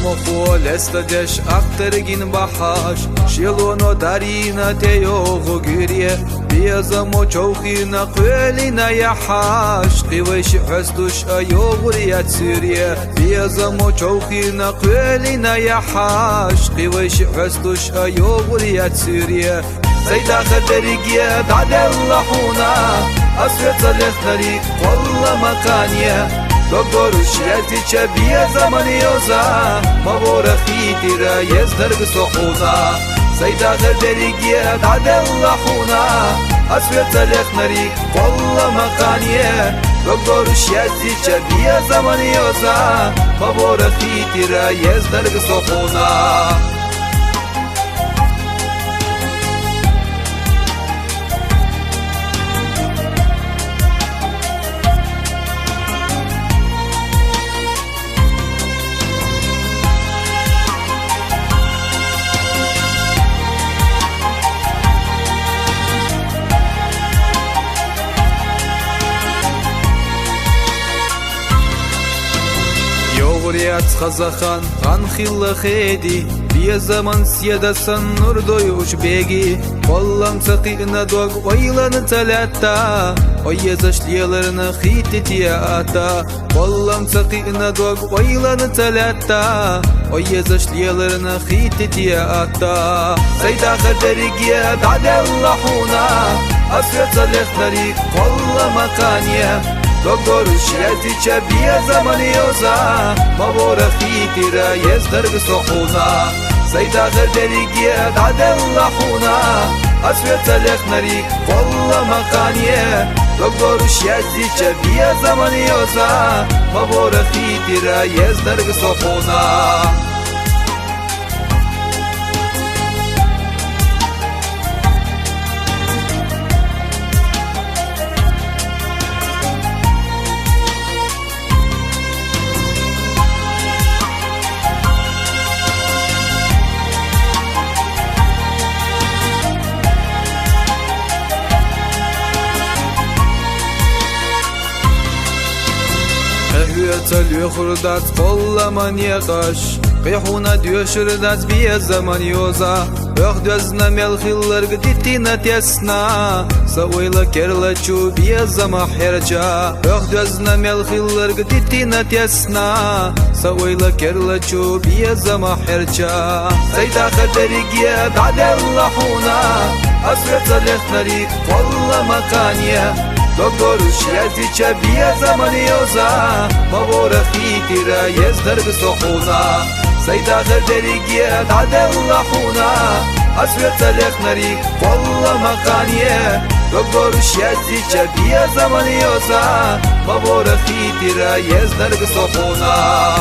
مخو لستدش اخترگین بحاش شیلونو دارین تیوغو گیریه بیازمو چوخی نقولی نیحاش قیوش حسدوش ایوغوریت سیریه بیازمو چوخی نقولی نیحاش قیوش حسدوش ایوغوریت سیریه سيدا خدريقيا بعد اللحونا أسفت الإخنري كل مكانيا دكتور الشياتي شبيه زمن يوزا مبورخي تيرا يزدرق سخونا سيدا خدريقيا بعد اللحونا أسفت الإخنري كل مكانيا دكتور الشياتي شبيه زمن يوزا مبورخي تيرا يزدرق سخونا يوغريات خزخان خان خيل خيدي بيا زمن سيادة سنور دويوش بيجي والله مسقينا دوغ ويلان تلاتا ويزاش ليلرنا خيتي تياتا والله مسقينا دوغ ويلان تلاتا ويزاش ليلرنا خيتي تياتا سيدا خدريقيا بعد اللحونا أسرت الإخنري كل مكانيا دكتور الشياتي شبيه زمن يوزا مبورخي تيرا يزدرق سخونا سيدا خدريقيا بعد اللحونا أسفت الإخنري كل مكانيا دكتور الشياتي شبيه زمن يوزا مبورخي تيرا يزدرق سخونا اليخردات كل من يقش قيحونا ديوشردات بيا زمن يوزا يخدزنا ملخيلر قديتنا تيسنا سويلا كيرلا چو بيا زما حرجا يخدزنا ملخيلر قديتنا تيسنا سويلا كيرلا چو بيا زما حرجا سيدا خدريقيا بعد اللحونا أسرت الإخنري كل مكانيا دكتور الشياتي شبيه زمن يوزا مبورخي تيرا يزدرق سخونا سيدا خدريقيا بعد اللحونا أسفت الإخنري كل مكانيا دكتور الشياتي شبيه زمن يوزا مبورخي تيرا يزدرق سخونا